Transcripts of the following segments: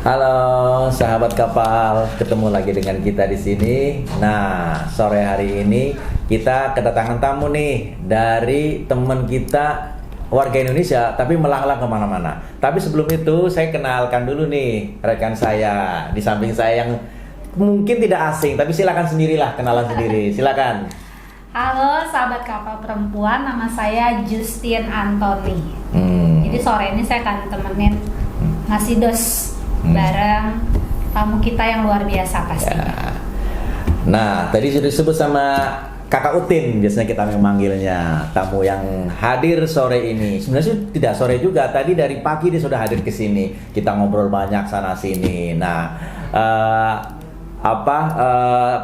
Halo sahabat kapal, ketemu lagi dengan kita di sini. Nah, sore hari ini kita kedatangan tamu nih dari teman kita warga Indonesia, tapi melanglang kemana-mana. Tapi sebelum itu saya kenalkan dulu nih rekan saya di samping saya yang mungkin tidak asing, tapi silakan sendirilah kenalan sendiri. Silakan. Halo sahabat kapal perempuan, nama saya Justin Anthony. Jadi sore ini saya akan temenin ngasih dos bareng tamu kita yang luar biasa pasti. Ya. Nah, tadi sudah disebut sama Kakak Utin, biasanya kita memanggilnya. Tamu yang hadir sore ini. Sebenarnya sih tidak sore juga, tadi dari pagi dia sudah hadir ke sini. Kita ngobrol banyak sana sini. Nah,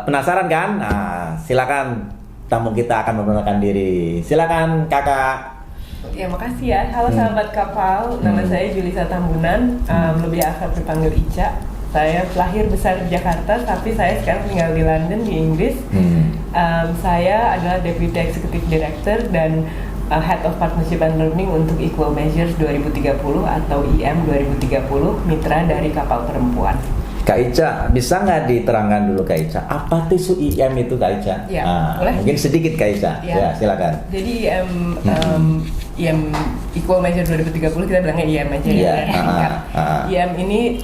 penasaran kan? Nah, silakan tamu kita akan memperkenalkan diri. Silakan Kakak. Ya, makasih ya. Halo sahabat kapal, nama saya Julissa Tambunan, lebih akrab dipanggil Ica. Saya lahir besar di Jakarta, tapi saya sekarang tinggal di London, di Inggris. Saya adalah Deputy Executive Director dan Head of Partnership and Learning untuk Equal Measures 2030 atau IM 2030, mitra dari kapal perempuan. Kak Ica, bisa nggak diterangkan dulu Kak Ica, apa itu IM itu Kak Ica? Ya, boleh. Mungkin sedikit Kak Ica, ya silakan. Jadi IM Equal Measure 2030 kita bilangnya IM aja ya. IM ini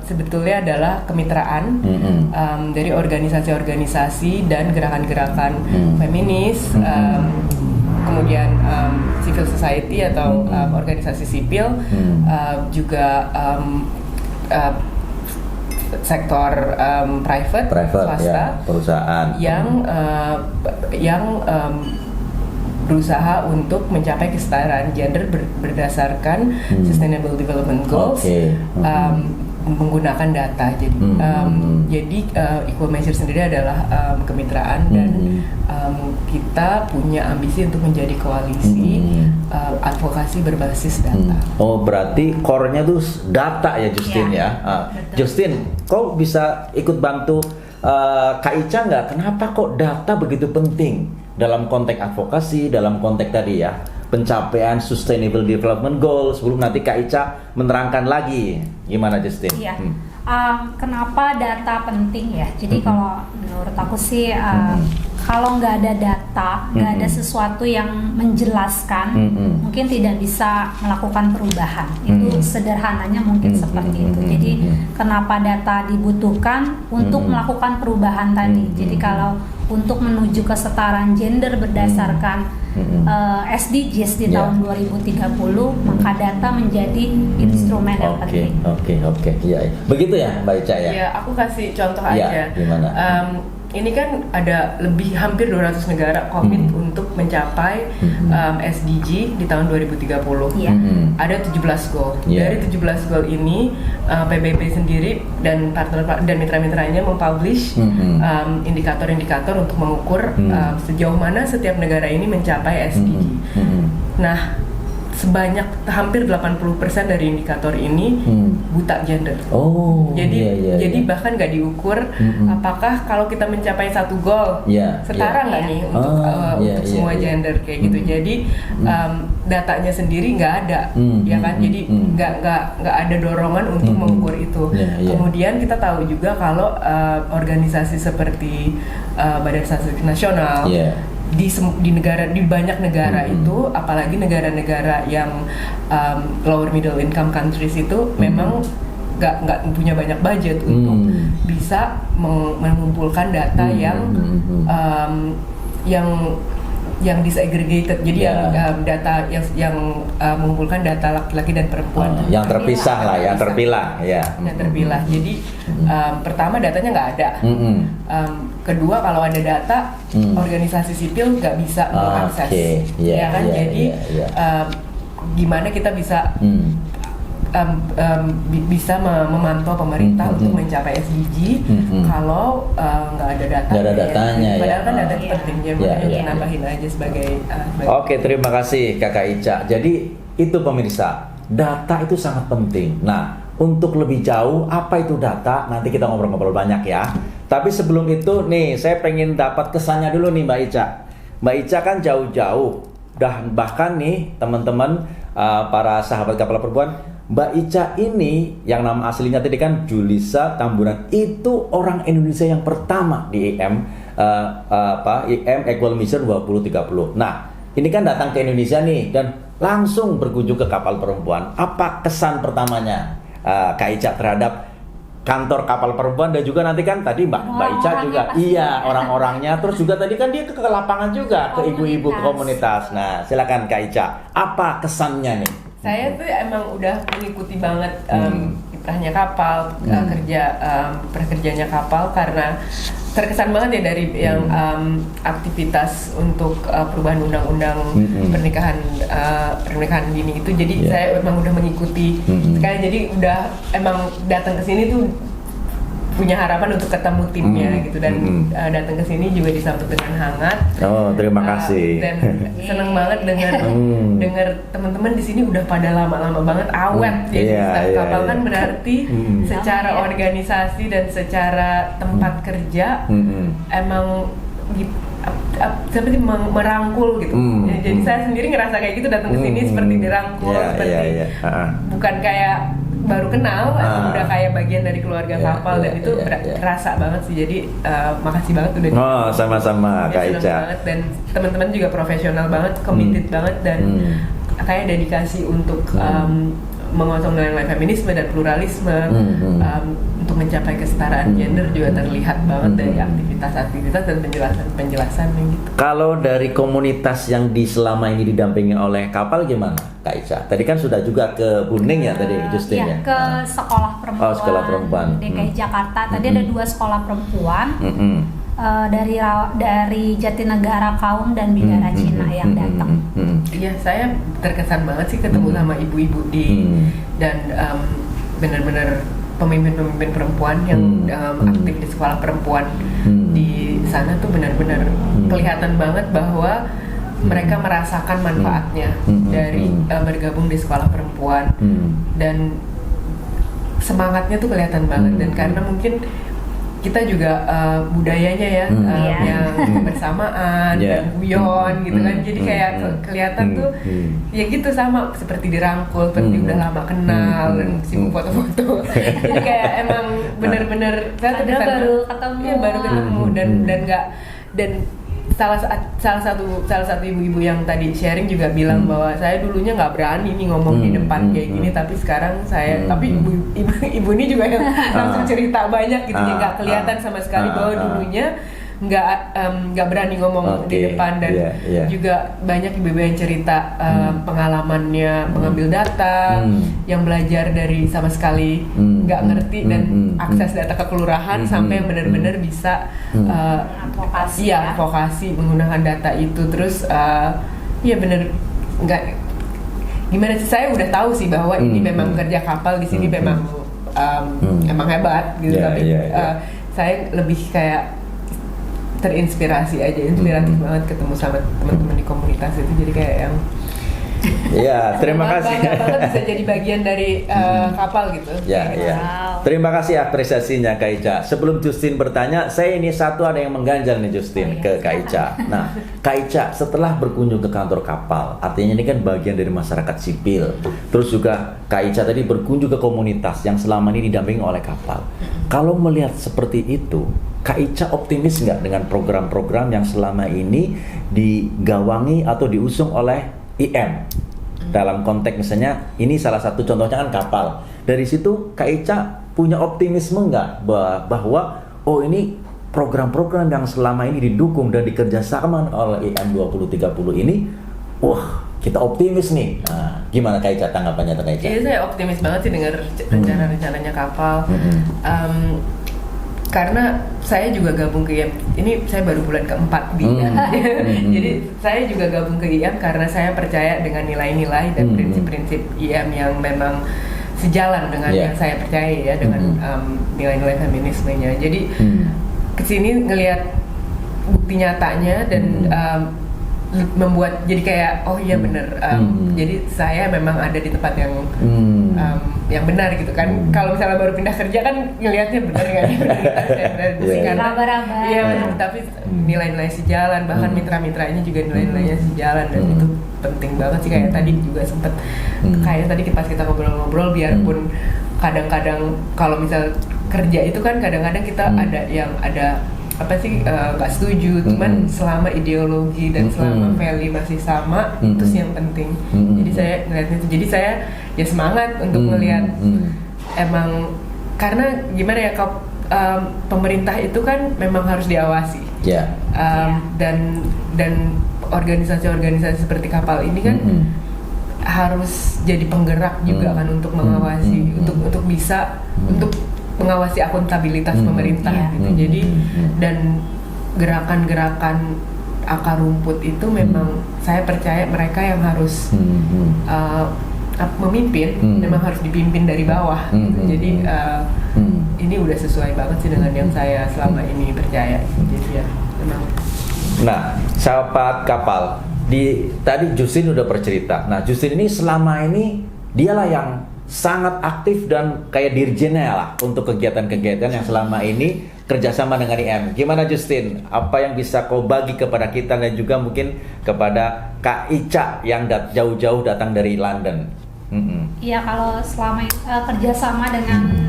sebetulnya adalah kemitraan dari organisasi-organisasi dan gerakan-gerakan feminis, kemudian civil society atau organisasi sipil, juga sektor private swasta, ya, perusahaan yang berusaha untuk mencapai kesetaraan gender berdasarkan Sustainable Development Goals, menggunakan data. Jadi Equal Measure sendiri adalah kemitraan dan kita punya ambisi untuk menjadi koalisi advokasi berbasis data. Oh, berarti core-nya tuh data ya Justin ya. Justin, kau bisa ikut bantu Kak Ica nggak? Kenapa kok data begitu penting dalam konteks advokasi, dalam konteks tadi ya pencapaian Sustainable Development Goals? Sebelum nanti Kak Ica menerangkan lagi, gimana Justin? Iya. Kenapa data penting ya? Jadi kalau menurut aku sih kalau nggak ada data, nggak ada sesuatu yang menjelaskan, mungkin tidak bisa melakukan perubahan. Itu sederhananya mungkin seperti itu. Jadi kenapa data dibutuhkan untuk melakukan perubahan tadi? Jadi kalau untuk menuju kesetaraan gender berdasarkan SDGs di tahun 2030, maka data menjadi instrumen yang penting. Oke. Iya. Begitu ya, Mbak Ica ya? Ya, aku kasih contoh aja. Gimana? Ini kan ada hampir 200 negara komit untuk mencapai SDG di tahun 2030. Ada 17 goal. Dari 17 goal ini PBB sendiri dan partner dan mitra-mitranya mempublish indikator-indikator untuk mengukur sejauh mana setiap negara ini mencapai SDG. Nah, hampir 80% dari indikator ini buta gender. Jadi bahkan nggak diukur apakah kalau kita mencapai satu goal setara nggak nih untuk semua gender kayak gitu. Jadi datanya sendiri nggak ada, ya kan? Jadi nggak ada dorongan untuk mengukur itu. Kemudian kita tahu juga kalau organisasi seperti Badan Statistik Nasional di banyak negara itu, apalagi negara-negara yang lower middle income countries itu memang nggak punya banyak budget untuk bisa mengumpulkan data yang disaggregated, jadi yang data yang mengumpulkan data laki-laki dan perempuan yang terpisah lah, yang terpilah ya. Yang terpilah. Jadi pertama datanya nggak ada. Kedua, kalau ada data, organisasi sipil nggak bisa mengakses, Jadi gimana kita bisa bisa memantau pemerintah untuk mencapai SDG kalau nggak ada data. Nggak ada datanya. Padahal kan data penting, jadi nambahin aja sebagai. Oke, terima kasih Kakak Ica. Jadi itu pemirsa, data itu sangat penting. Nah, untuk lebih jauh apa itu data, nanti kita ngobrol-ngobrol banyak ya. Tapi sebelum itu nih, saya pengen dapat kesannya dulu nih Mbak Ica. Mbak Ica kan jauh-jauh, bahkan nih teman-teman para sahabat kapal perempuan Mbak Ica ini yang nama aslinya tadi kan Julissa Tambunan, itu orang Indonesia yang pertama di IM IM Equal Mission 2030. Nah, ini kan datang ke Indonesia nih dan langsung berkunjung ke kapal perempuan. Apa kesan pertamanya Kak Ica terhadap kantor kapal perempuan, dan juga nanti kan tadi Mbak Ica juga iya orang-orangnya, terus juga tadi kan dia ke lapangan juga ke ibu-ibu komunitas. Nah, silakan Kak Ica, apa kesannya nih? Saya tuh emang udah mengikuti banget kiprahnya kapal, perkerjanya kapal, karena terkesan banget ya dari yang aktivitas untuk perubahan undang-undang pernikahan dini itu. Jadi saya emang udah mengikuti sekali, jadi udah emang datang ke sini tuh punya harapan untuk ketemu timnya gitu, dan datang ke sini juga disambut dengan hangat. Oh, terima kasih. Dan seneng banget dengar teman-teman di sini udah pada lama-lama banget awet. Jadi staf kapal kan berarti secara organisasi dan secara tempat kerja emang seperti merangkul gitu. Jadi saya sendiri ngerasa kayak gitu, datang ke sini seperti dirangkul, seperti bukan kayak baru kenal, udah kayak bagian dari keluarga kapal, dan itu terasa banget sih. Jadi makasih banget udah. Oh, sama-sama Kak Ica. Banget, dan teman-teman juga profesional banget, committed banget, dan kayak dedikasi untuk mengosong nilai feminisme dan pluralisme, untuk mencapai kesetaraan gender juga terlihat banget dari aktivitas-aktivitas dan penjelasan gitu. Kalau dari komunitas yang selama ini didampingi oleh kapal gimana Kak Ica? Tadi kan sudah juga ke Buning ya tadi Justin ya? Ke sekolah perempuan, sekolah perempuan DKI Jakarta. Tadi ada 2 sekolah perempuan. Dari Jatinegara Kaum dan Bidara Cina yang datang. Iya, saya terkesan banget sih ketemu sama ibu-ibu dan benar-benar pemimpin-pemimpin perempuan yang aktif di sekolah perempuan di sana tuh benar-benar kelihatan banget bahwa mereka merasakan manfaatnya dari bergabung di sekolah perempuan, dan semangatnya tuh kelihatan banget. Dan karena mungkin kita juga budayanya yang bersamaan dan guyon gitu kan, jadi kayak kelihatan tuh ya gitu, sama seperti dirangkul, seperti udah lama kenal dan sibuk foto-foto. Jadi kayak emang bener-bener saya baru ketemu dan salah satu ibu-ibu yang tadi sharing juga bilang bahwa saya dulunya nggak berani nih ngomong di depan kayak gini, tapi sekarang saya tapi ibu ini juga yang langsung cerita banyak gitu, ya nggak kelihatan sama sekali bahwa dulunya nggak berani ngomong di depan, dan juga banyak ibu-ibu yang cerita pengalamannya mengambil data, yang belajar dari sama sekali nggak ngerti dan akses data ke kelurahan sampai yang benar-benar bisa advokasi menggunakan data itu. Terus ya bener nggak gimana sih, saya udah tahu sih bahwa ini memang kerja kapal di sini memang emang hebat gitu, tapi saya lebih kayak terinspirasi aja, inspiratif banget ketemu sama teman-teman di komunitas itu, jadi kayak yang terima kasih. Bangga banget bisa jadi bagian dari kapal gitu. Terima kasih apresiasinya Kak Ica. Sebelum Justin bertanya, saya ini ada yang mengganjal nih Justin ke Kak Ica. Nah, Kak Ica setelah berkunjung ke kantor kapal, artinya ini kan bagian dari masyarakat sipil. Terus juga Kak Ica tadi berkunjung ke komunitas yang selama ini didampingi oleh kapal. Kalau melihat seperti itu, Kak Ica optimis nggak dengan program-program yang selama ini digawangi atau diusung oleh IM? Dalam konteks misalnya, ini salah satu contohnya kan kapal. Dari situ Kak Ica punya optimisme nggak bahwa ini program-program yang selama ini didukung dan dikerjasama oleh IM 2030 ini, kita optimis nih. Nah, gimana Kak Ica tanggapannya Kak Ica? Iya, saya optimis banget sih dengar rencana-rencananya kapal. Karena saya juga gabung ke IM, ini saya baru bulan keempat di IM. Jadi saya juga gabung ke IM karena saya percaya dengan nilai-nilai dan prinsip-prinsip IM yang memang sejalan dengan yang saya percaya ya, dengan nilai-nilai feminismenya. Jadi kesini ngelihat bukti nyatanya dan membuat jadi kayak oh iya bener, jadi saya memang ada di tempat yang benar gitu kan. Kalau misalnya baru pindah kerja kan ngelihatnya bener nggak nih, karena iya, tapi nilai-nilai sejalan, bahkan mitra-mitranya juga nilai-nilainya sejalan, dan itu penting banget sih. Kayak tadi juga sempet kayak tadi pas kita ngobrol-ngobrol, biarpun kadang-kadang kalau misal kerja itu kan kadang-kadang kita ada apa sih nggak setuju, cuman selama ideologi dan selama value masih sama, itu sih yang penting. Jadi saya ngeliatnya itu, jadi saya ya semangat untuk melihat emang, karena gimana ya, pemerintah itu kan memang harus diawasi, dan organisasi-organisasi seperti kapal ini kan harus jadi penggerak juga kan untuk mengawasi, untuk bisa untuk mengawasi akuntabilitas pemerintah gitu. Jadi dan gerakan-gerakan akar rumput itu memang saya percaya mereka yang harus memimpin, memang harus dipimpin dari bawah gitu. Jadi ini udah sesuai banget sih dengan yang saya selama ini percaya. Jadi ya memang. Nah, sahabat kapal, tadi Justin udah bercerita. Nah, Justin ini selama ini dialah yang sangat aktif dan kayak dirjennya lah untuk kegiatan-kegiatan yang selama ini kerjasama dengan IM. Gimana Justin? Apa yang bisa kau bagi kepada kita dan juga mungkin kepada Kak Ica yang jauh-jauh datang dari London? Iya, kalau selama kerjasama dengan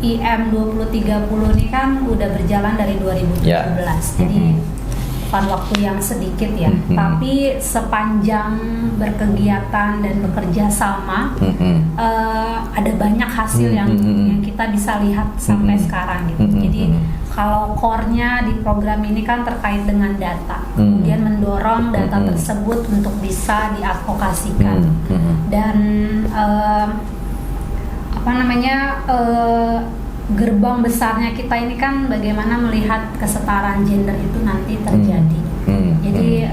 IM 2030 ini kan udah berjalan dari 2017. Jadi bukan waktu yang sedikit ya, tapi sepanjang berkegiatan dan bekerja sama, ada banyak hasil yang kita bisa lihat sampai sekarang gitu. Jadi kalau core-nya di program ini kan terkait dengan data, kemudian mendorong data tersebut untuk bisa diadvokasikan, dan gerbang besarnya kita ini kan bagaimana melihat kesetaraan gender itu nanti terjadi. Jadi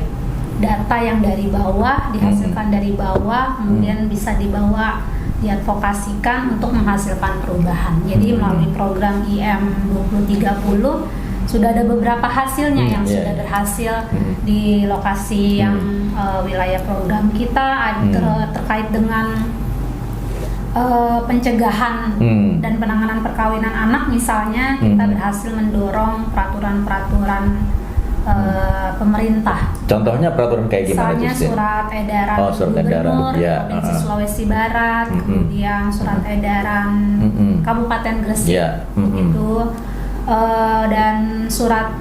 data yang dari bawah dihasilkan dari bawah, kemudian bisa dibawa diadvokasikan untuk menghasilkan perubahan. Jadi melalui program IM 2030 sudah ada beberapa hasilnya yang sudah berhasil di lokasi yang wilayah program kita, terkait dengan pencegahan dan penanganan perkawinan anak misalnya. Kita berhasil mendorong peraturan-peraturan pemerintah. Contohnya peraturan kayak gimana? Misalnya surat edaran Gubernur Provinsi Sulawesi Barat, kemudian surat edaran Kabupaten Gresik itu, dan surat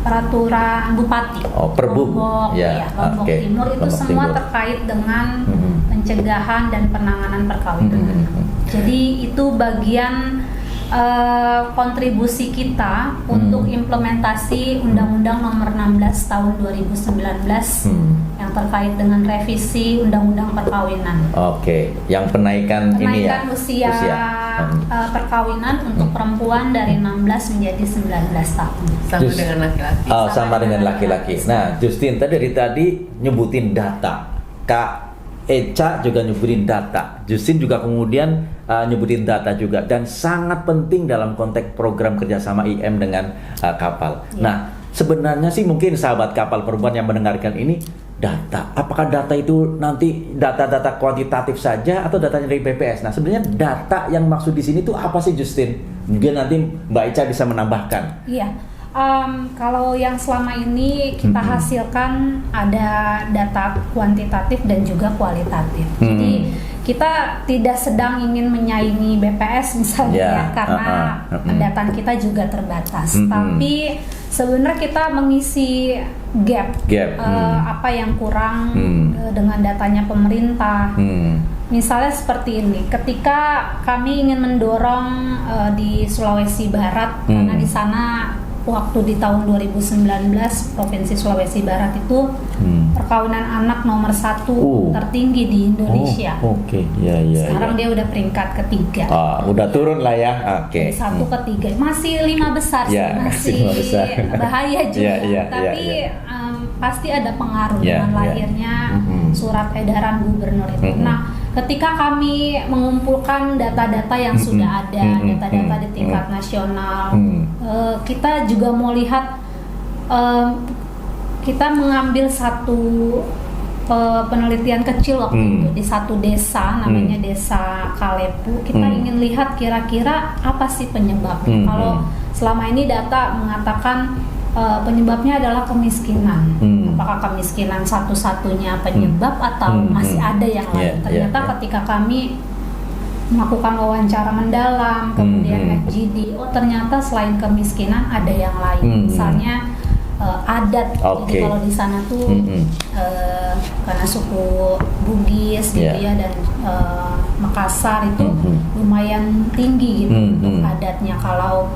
peraturan Bupati Lombok, Lombok Timur, itu semua terkait dengan pencegahan dan penanganan perkawinan. Jadi itu bagian kontribusi kita untuk implementasi Undang-Undang Nomor 16 Tahun 2019 yang terkait dengan revisi Undang-Undang Perkawinan. Yang penaikan ini ya, usia perkawinan untuk perempuan dari 16 menjadi 19 tahun. Sama dengan laki-laki. Sama dengan laki-laki. Nah, Justin tadi nyebutin data. Kak Eca juga nyebutin data, Justin juga kemudian nyebutin data juga, dan sangat penting dalam konteks program kerjasama IM dengan kapal. Nah, sebenarnya sih mungkin sahabat kapal perempuan yang mendengarkan ini, data, apakah data itu nanti data-data kuantitatif saja atau datanya dari BPS? Nah, sebenarnya data yang maksud di sini tuh apa sih Justin? Mungkin nanti Mbak Eca bisa menambahkan. Iya. Kalau yang selama ini kita hasilkan ada data kuantitatif dan juga kualitatif. Jadi kita tidak sedang ingin menyaingi BPS misalnya, karena data kita juga terbatas. Tapi sebenarnya kita mengisi gap. Apa yang kurang dengan datanya pemerintah. Misalnya seperti ini, ketika kami ingin mendorong di Sulawesi Barat, karena di sana waktu di tahun 2019 Provinsi Sulawesi Barat itu perkawinan anak nomor 1 tertinggi di Indonesia. Sekarang dia udah peringkat ketiga. Udah turun lah ya. Dari 1 ke 3 masih 5 besar sih, masih bahaya juga. Tapi pasti ada pengaruh dengan lahirnya surat edaran gubernur itu. Nah, ketika kami mengumpulkan data-data yang sudah ada, data-data di tingkat nasional, kita juga mau lihat kita mengambil satu penelitian kecil waktu itu di satu desa namanya Desa Kalepu. Kita ingin lihat kira-kira apa sih penyebabnya. Kalau selama ini data mengatakan penyebabnya adalah kemiskinan. Apakah kemiskinan satu-satunya penyebab atau masih ada yang lain? Ternyata ketika kami melakukan wawancara mendalam, kemudian FGD, ternyata selain kemiskinan ada yang lain. Misalnya adat. Jadi kalau di sana tuh karena suku Bugis gitu ya, dan Makassar itu lumayan tinggi gitu untuk adatnya. Kalau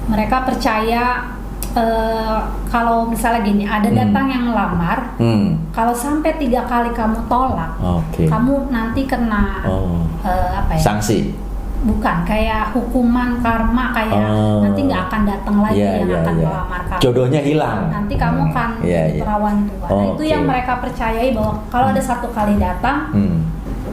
mereka percaya kalau misalnya gini, ada datang yang melamar, kalau sampai 3 kali kamu tolak, kamu nanti kena sanksi. Bukan, kayak hukuman karma, kayak nanti nggak akan datang lagi yang akan melamar kamu. Jodohnya hilang. Nanti kamu akan jadi perawan tua. Nah, itu yang mereka percayai bahwa kalau ada 1 kali datang,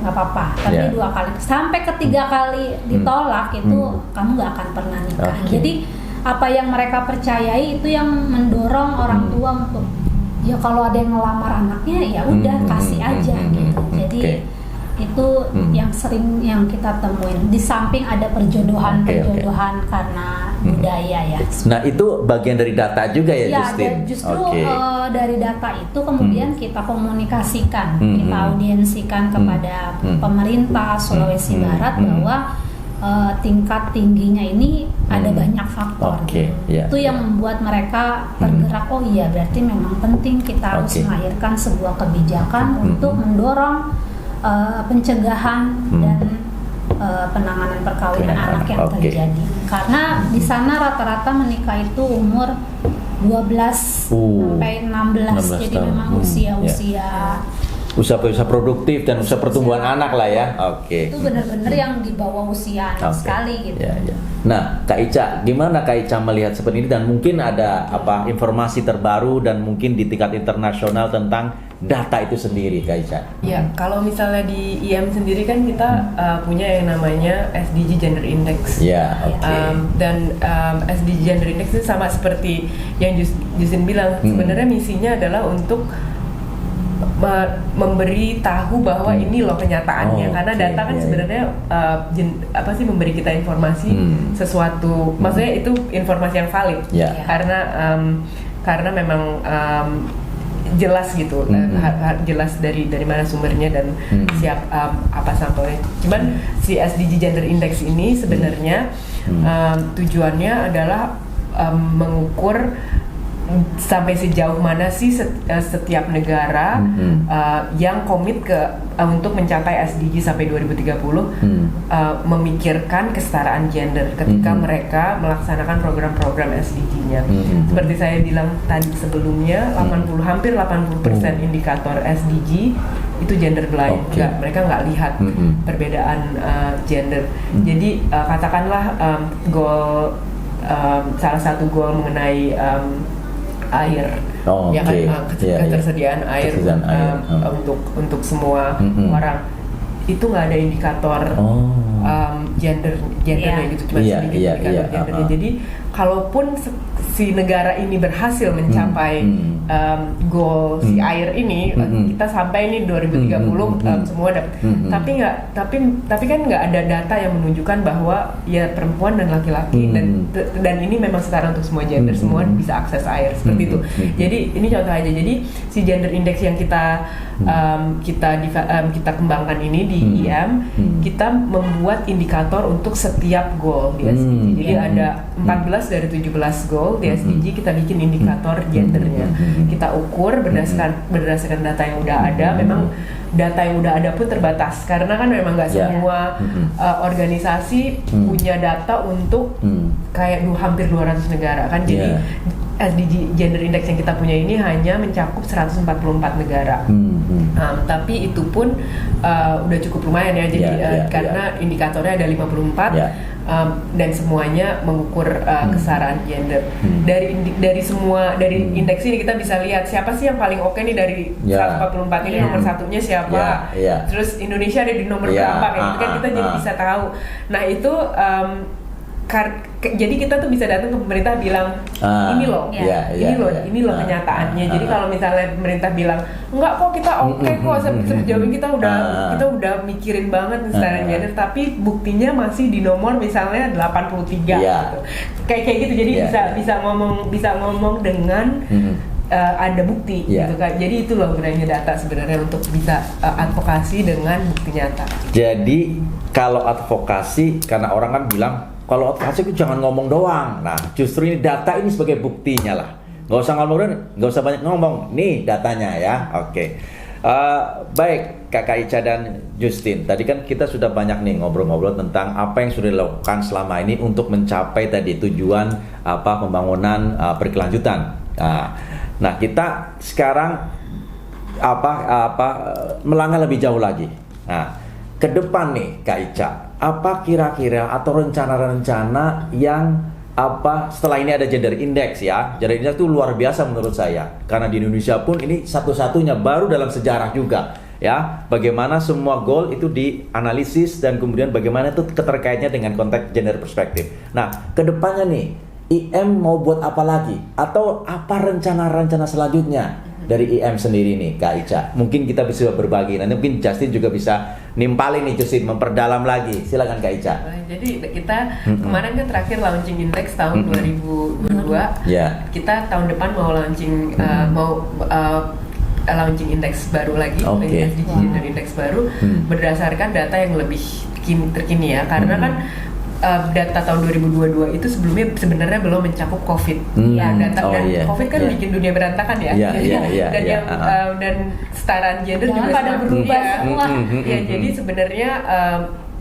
nggak apa-apa. Tapi 2 kali, sampai ke 3 kali ditolak itu kamu nggak akan pernah nikah. Jadi apa yang mereka percayai itu yang mendorong orang tua untuk ya kalau ada yang ngelamar anaknya ya udah kasih aja gitu. Jadi itu yang sering yang kita temuin. Di samping ada perjodohan karena budaya ya. Nah itu bagian dari data juga ya, Justin? Justru dari data itu kemudian kita komunikasikan, kita audiensikan kepada pemerintah Sulawesi Barat bahwa tingkat tingginya ini ada banyak faktor. Itu yang membuat mereka tergerak. Oh iya, berarti memang penting kita harus melahirkan sebuah kebijakan untuk mendorong pencegahan dan penanganan perkawinan anak yang terjadi. Karena di sana rata-rata menikah itu umur 12 sampai 16. Jadi memang usia produktif dan usia pertumbuhan anak lah ya. Itu benar-benar yang di bawah usia anak sekali gitu. Nah, Kak Ica, gimana Kak Ica melihat seperti ini, dan mungkin ada informasi terbaru dan mungkin di tingkat internasional tentang data itu sendiri, Kak Ica? Ya, kalau misalnya di IM sendiri kan kita punya yang namanya SDG Gender Index. Dan SDG Gender Index itu sama seperti yang Justin bilang, sebenarnya misinya adalah untuk memberi tahu bahwa ini loh kenyataannya, karena data kan sebenarnya memberi kita informasi sesuatu, maksudnya itu informasi yang valid, karena memang jelas gitu, jelas dari mana sumbernya dan apa sampelnya. Cuman si SDG Gender Index ini sebenarnya tujuannya adalah mengukur sampai sejauh mana sih setiap negara yang komit untuk mencapai SDG sampai 2030 memikirkan kesetaraan gender ketika mereka melaksanakan program-program SDG-nya. Seperti saya bilang tadi sebelumnya, hampir 80% indikator SDG itu gender blind, mereka nggak lihat perbedaan gender. Jadi katakanlah goal salah satu goal mengenai air, ketersediaan air untuk semua orang, itu nggak ada indikator gendernya gitu, cuma sedikit indikator gendernya. Jadi kalaupun si negara ini berhasil mencapai goal si air ini, kita sampai nih 2030 semua dapat. Tapi kan nggak ada data yang menunjukkan bahwa ya perempuan dan laki-laki dan ini memang setara untuk semua gender, semua bisa akses air seperti itu. Jadi ini contoh aja. Jadi si gender index yang kita kembangkan ini di IM, kita membuat indikator untuk setiap goal di SDG. Jadi ada 14 dari 17 goal di SDG, kita bikin indikator gendernya. Kita ukur berdasarkan data yang udah ada. Memang data yang udah ada pun terbatas karena kan memang nggak semua organisasi punya data untuk kayak hampir 200 negara kan. Jadi SDG Gender Index yang kita punya ini hanya mencakup 144 negara. Tapi itu pun udah cukup lumayan ya. Jadi karena indikatornya ada 54 dan semuanya mengukur kesetaraan gender. Dari indeks ini kita bisa lihat siapa sih yang paling oke nih dari 144 ini, nomor satunya siapa. Terus Indonesia ada di nomor berapa, kayak gitu kan kita jadi bisa tahu. Nah itu jadi kita tuh bisa datang ke pemerintah bilang ini loh, ini loh kenyataannya. Jadi kalau misalnya pemerintah bilang enggak kok kita oke kok sejauh ini kita udah mikirin banget nih standar gender, tapi buktinya masih di nomor misalnya 83 gitu. Kayak gitu. Jadi bisa ngomong dengan ada bukti gitu kan. Jadi itu loh gunanya data sebenarnya, untuk bisa advokasi dengan bukti nyata. Jadi kalau advokasi, karena orang kan bilang kalau advokasi itu jangan ngomong doang. Nah, justru ini data ini sebagai buktinya lah. Nggak usah ngomong, nggak usah banyak ngomong. Nih datanya ya. Oke. Baik, Kakak Ica dan Justin. Tadi kan kita sudah banyak nih ngobrol-ngobrol tentang apa yang sudah dilakukan selama ini untuk mencapai tadi tujuan pembangunan berkelanjutan. Nah, kita sekarang melangkah lebih jauh lagi. Nah, ke depan nih Kak Ica, apa kira-kira atau rencana-rencana yang setelah ini ada gender index ya. Gender index itu luar biasa menurut saya, karena di Indonesia pun ini satu-satunya baru dalam sejarah juga ya. Bagaimana semua goal itu dianalisis dan kemudian bagaimana itu keterkaitnya dengan konteks gender perspektif. Nah, ke depannya nih IM mau buat apa lagi, atau apa rencana-rencana selanjutnya dari IM sendiri nih Kak Ica? Mungkin kita bisa berbagi, nanti mungkin Justin juga bisa nimpalin nih, Justin memperdalam lagi. Silakan Kak Ica. Jadi kita kemarin kan terakhir launching index tahun 2022. Kita tahun depan mau launching launching index baru lagi, SDG Gender Index baru, berdasarkan data yang lebih terkini ya, karena kan data tahun 2022 itu sebelumnya sebenarnya belum mencakup COVID. COVID kan bikin dunia berantakan ya. Dan kesetaraan gender juga pada berubah semua. Jadi sebenarnya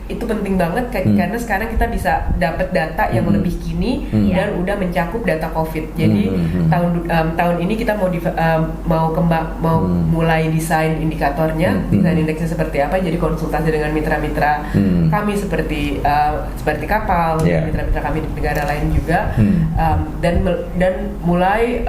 itu penting banget karena sekarang kita bisa dapat data yang lebih kini dan udah mencakup data COVID. Jadi tahun ini kita mau mulai desain indikatornya, desain indeksnya seperti apa. Jadi konsultasi dengan mitra-mitra kami seperti kapal, mitra-mitra kami di negara lain juga, dan mulai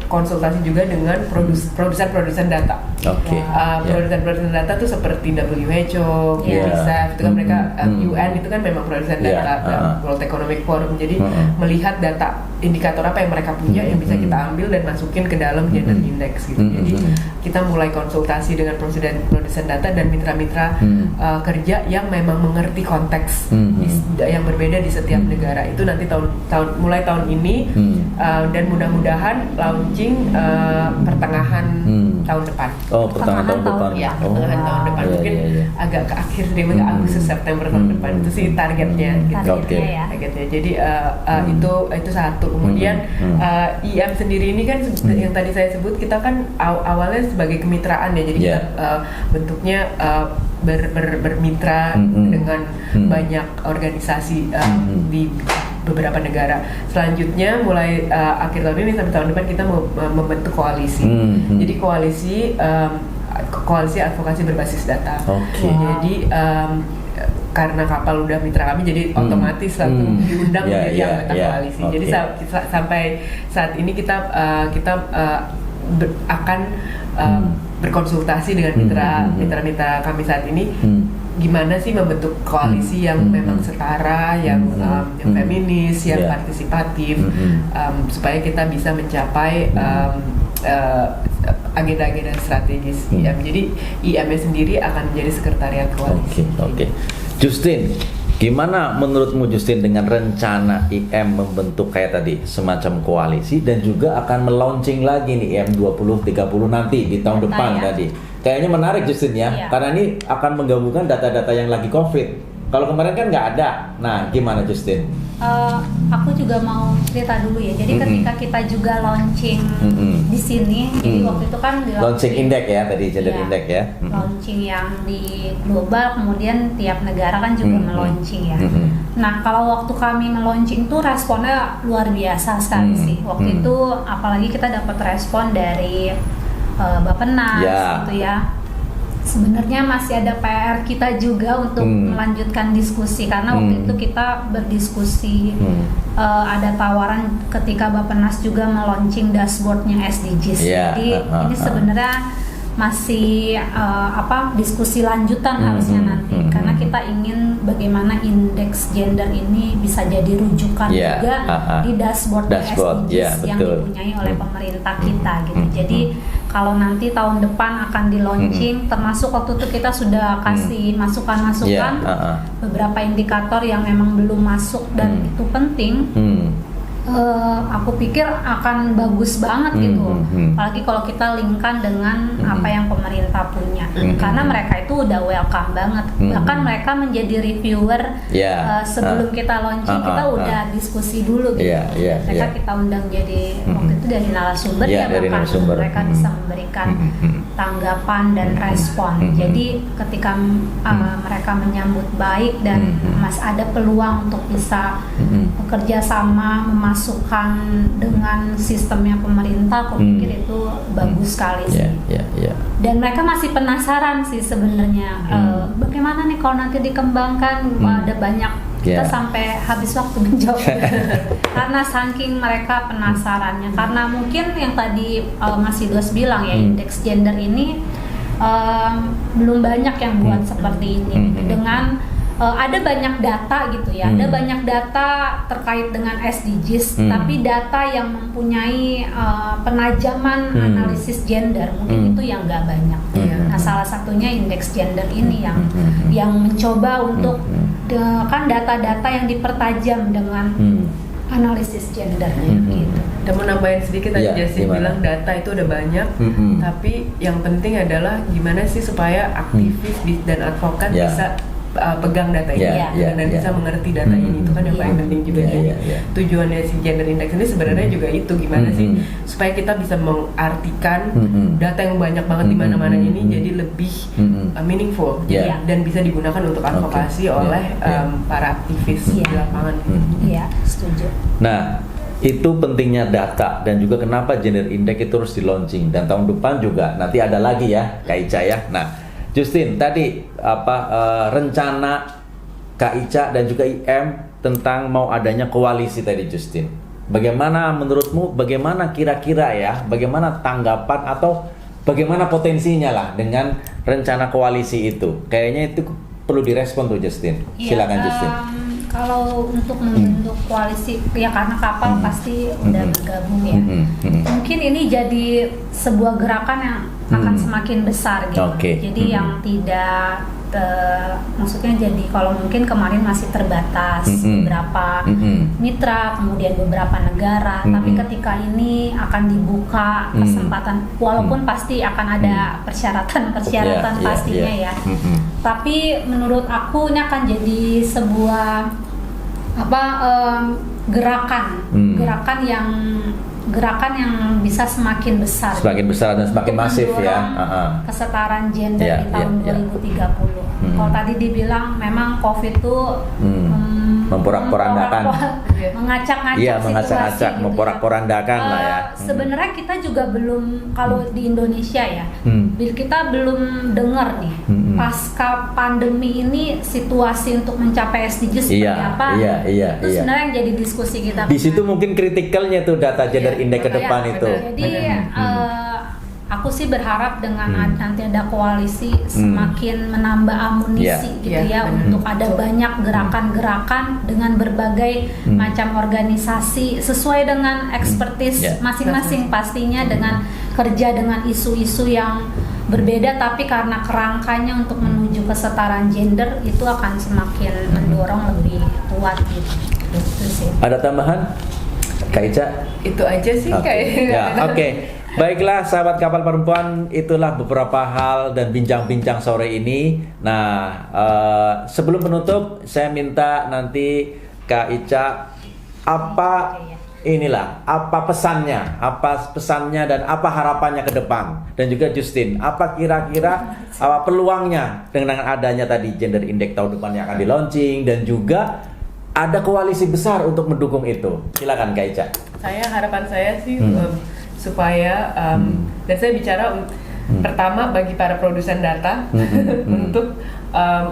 konsultasi juga dengan produsen data. Produsen data tuh seperti WHO, UNICEF, itu kan mereka UN itu kan memang produsen data, World Economic Forum. Jadi melihat data indikator apa yang mereka punya yang bisa kita ambil dan masukin ke dalam gender index gitu. Jadi kita mulai konsultasi dengan produsen data dan mitra-mitra kerja yang memang mengerti konteks yang berbeda di setiap negara. Itu nanti mulai tahun ini dan mudah-mudahan launching pertengahan tahun depan. Pertengahan tahun depan. Ya, pertengahan tahun depan. Mungkin agak ke akhir deh, Agustus September tahun depan itu sih targetnya. Targetnya. Jadi itu satu. Kemudian IM sendiri ini kan yang tadi saya sebut, kita kan awalnya sebagai kemitraan ya. Jadi kita bentuknya bermitra dengan banyak organisasi di beberapa negara. Selanjutnya mulai akhir tahun ini sampai tahun depan kita mau membentuk koalisi. Jadi koalisi advokasi berbasis data. Jadi karena kapal udah mitra kami, jadi otomatis langsung diundang menjadi anggota koalisi. Jadi sampai saat ini kita akan berkonsultasi dengan mitra-mitra kami saat ini, gimana sih membentuk koalisi yang memang setara, yang feminis, yang partisipatif, supaya kita bisa mencapai agenda-agenda strategis IM. Jadi IM sendiri akan menjadi sekretariat koalisi. Oke. Justin, gimana menurutmu Justin dengan rencana IM membentuk kayak tadi semacam koalisi dan juga akan melaunching lagi nih IM 2030 nanti di tahun depan tadi? Kayaknya menarik Justin ya, karena ini akan menggabungkan data-data yang lagi COVID. Kalau kemarin kan nggak ada. Nah, gimana Justin? Aku juga mau cerita dulu ya. Jadi ketika kita juga launching di sini, jadi waktu itu kan launching index ya tadi, gender index ya. Launching yang di global, kemudian tiap negara kan juga melaunching ya. Nah, kalau waktu kami melaunching tuh responnya luar biasa sekali sih. Waktu itu apalagi kita dapat respon dari Bappenas gitu ya. Sebenarnya masih ada PR kita juga untuk melanjutkan diskusi, karena waktu itu kita berdiskusi, ada tawaran ketika Bappenas juga melaunching dashboardnya SDGs. Jadi ini sebenarnya masih diskusi lanjutan harusnya nanti, karena kita ingin bagaimana indeks gender ini bisa jadi rujukan juga di dashboard SDGs yang dipunyai oleh pemerintah kita gitu. Jadi kalau nanti tahun depan akan di launching, termasuk waktu itu kita sudah kasih masukan-masukan beberapa indikator yang memang belum masuk dan itu penting. Aku pikir akan bagus banget gitu, apalagi kalau kita linkkan dengan apa yang pemerintah punya, karena mereka itu udah welcome banget, bahkan mereka menjadi reviewer sebelum kita launching, kita udah diskusi dulu gitu, mereka kita undang jadi waktu itu dari narasumber bahkan mereka bisa memberikan tanggapan dan respon. Jadi ketika mereka menyambut baik dan ada peluang untuk bisa bekerja sama memasukkan dengan sistemnya pemerintah, aku pikir itu bagus sekali sih. Dan mereka masih penasaran sih sebenarnya bagaimana nih kalau nanti dikembangkan. Ada banyak kita sampai habis waktu menjawab karena saking mereka penasarannya, karena mungkin yang tadi Mas Idwas bilang ya, indeks gender ini belum banyak yang buat seperti ini dengan ada banyak data gitu ya, ada banyak data terkait dengan SDGs, tapi data yang mempunyai penajaman analisis gender mungkin itu yang nggak banyak. Nah, salah satunya indeks gender ini yang mencoba untuk kan data-data yang dipertajam dengan analisis gender gitu. Dan mau nambahin sedikit tadi Jessie bilang data itu udah banyak, tapi yang penting adalah gimana sih supaya aktivis dan advokat bisa pegang data ini dan bisa mengerti data ini, itu kan yang paling penting juga. Tujuannya si gender index ini sebenarnya juga itu, gimana sih supaya kita bisa mengartikan data yang banyak banget di mana-mana ini jadi lebih meaningful dan bisa digunakan untuk advokasi oleh para aktivis di lapangan. Iya, setuju. Nah, itu pentingnya data dan juga kenapa gender index itu harus di launching, dan tahun depan juga nanti ada lagi ya Kak Ica ya. Nah, Justin, tadi rencana Kak Ica dan juga IM tentang mau adanya koalisi tadi, Justin. Bagaimana menurutmu, bagaimana kira-kira ya, bagaimana tanggapan atau bagaimana potensinya lah dengan rencana koalisi itu? Kayaknya itu perlu direspon tuh, Justin. Silakan Justin. Kalau untuk membentuk koalisi ya, karena kapal pasti udah bergabung ya. Mungkin ini jadi sebuah gerakan yang akan semakin besar gitu. Jadi yang tidak maksudnya jadi kalau mungkin kemarin masih terbatas beberapa mitra, kemudian beberapa negara, tapi ketika ini akan dibuka kesempatan, walaupun pasti akan ada persyaratan pastinya ya. Tapi menurut aku ini akan jadi sebuah gerakan yang bisa semakin besar dan semakin masif ya. Kesetaraan gender di tahun 2030. Kalau tadi dibilang memang COVID itu memporak-porandakan, mengacak-ngacak, memporak-porandakan lah ya. Sebenarnya kita juga belum, kalau di Indonesia ya, kita belum dengar nih pasca pandemi ini situasi untuk mencapai SDGs seperti apa. Itu sebenarnya yang jadi diskusi kita. Di situ mungkin kritikalnya tuh data gender index ke depan itu. Jadi aku sih berharap dengan nanti ada koalisi semakin menambah amunisi gitu ya, untuk ada banyak gerakan-gerakan dengan berbagai macam organisasi sesuai dengan expertise masing-masing pastinya, dengan kerja dengan isu-isu yang berbeda, tapi karena kerangkanya untuk menuju kesetaraan gender itu akan semakin mendorong lebih kuat gitu. Itu sih. Ada tambahan, Kak Ica? Itu aja sih kayaknya. Baiklah sahabat kapal perempuan, itulah beberapa hal dan bincang-bincang sore ini. Nah, sebelum penutup saya minta nanti Kak Ica apa pesannya dan apa harapannya ke depan, dan juga Justin, apa kira-kira peluangnya dengan adanya tadi gender index tahun depan yang akan di launching, dan juga ada koalisi besar untuk mendukung itu. Silakan Kak Ica. Harapan saya sih supaya dan saya bicara pertama bagi para produsen data untuk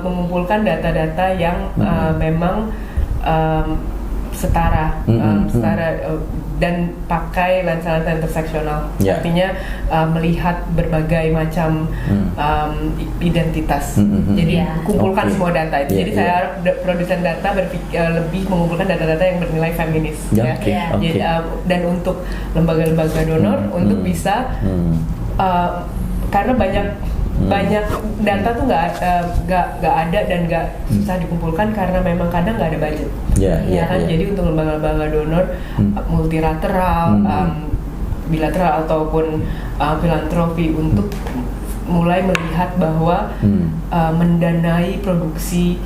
mengumpulkan data-data yang memang setara, dan pakai lensa-lensa interseksional, artinya melihat berbagai macam identitas. Jadi kumpulkan semua data itu. Jadi saya harap produsen data lebih mengumpulkan data-data yang bernilai feminis, Jadi, dan untuk lembaga-lembaga donor untuk bisa karena banyak data tuh nggak ada dan nggak susah dikumpulkan karena memang kadang nggak ada budget. Jadi untuk lembaga-lembaga donor multilateral, bilateral ataupun filantropi untuk mulai melihat bahwa mendanai produksi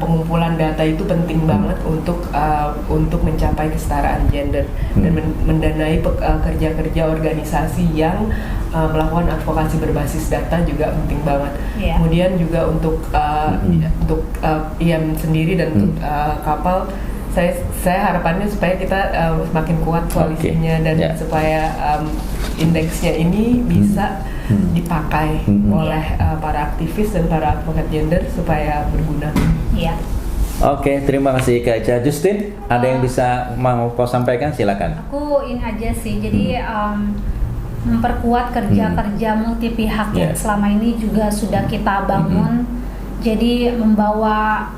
pengumpulan data itu penting banget untuk mencapai kesetaraan gender dan mendanai kerja-kerja organisasi yang melakukan advokasi berbasis data juga penting banget. Kemudian juga untuk IM sendiri dan untuk kapal, saya harapannya supaya kita semakin kuat koalisinya dan supaya indeksnya ini bisa dipakai oleh para aktivis dan para advokat gender supaya berguna. Oke, terima kasih Kak Ica. Justin, ada yang bisa mau kau sampaikan? Silakan. Aku ini aja sih, jadi memperkuat kerja-kerja multi pihak yang selama ini juga sudah kita bangun. Jadi membawa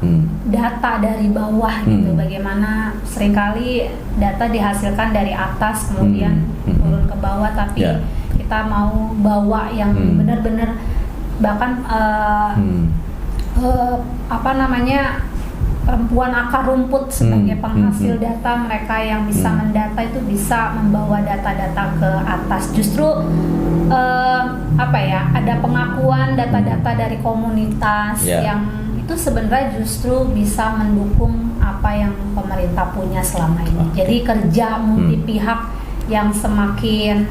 data dari bawah gitu, bagaimana seringkali data dihasilkan dari atas kemudian turun ke bawah, tapi kita mau bawa yang benar-benar bahkan perempuan akar rumput sebagai penghasil data, mereka yang bisa mendata itu bisa membawa data-data ke atas. Justru ada pengakuan data-data dari komunitas yang itu sebenarnya justru bisa mendukung apa yang pemerintah punya selama ini. Jadi kerja multi pihak yang semakin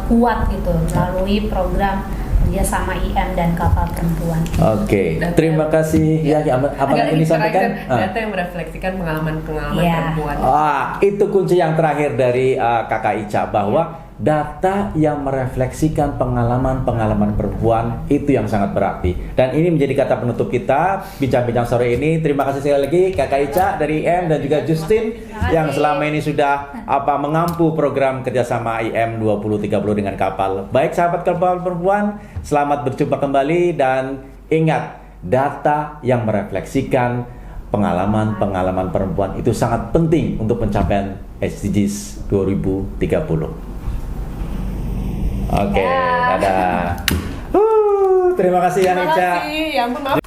kuat gitu melalui program kerjasama IM dan Kapal Perempuan. Oke, terima kasih. Apa yang disampaikan? Data yang merefleksikan pengalaman-pengalaman perempuan. Itu kunci yang terakhir dari Kakak Ica, bahwa data yang merefleksikan pengalaman-pengalaman perempuan itu yang sangat berarti. Dan ini menjadi kata penutup kita bincang-bincang sore ini. Terima kasih sekali lagi Kakak Ica dari IM dan juga Justin yang selama ini sudah mengampu program kerjasama IM 2030 dengan Kapal. Baik sahabat Kapal Perempuan, selamat berjumpa kembali dan ingat, data yang merefleksikan pengalaman-pengalaman perempuan itu sangat penting untuk pencapaian SDGs 2030. Oke, dadah. Terima kasih Ica. Ya ampun, maaf.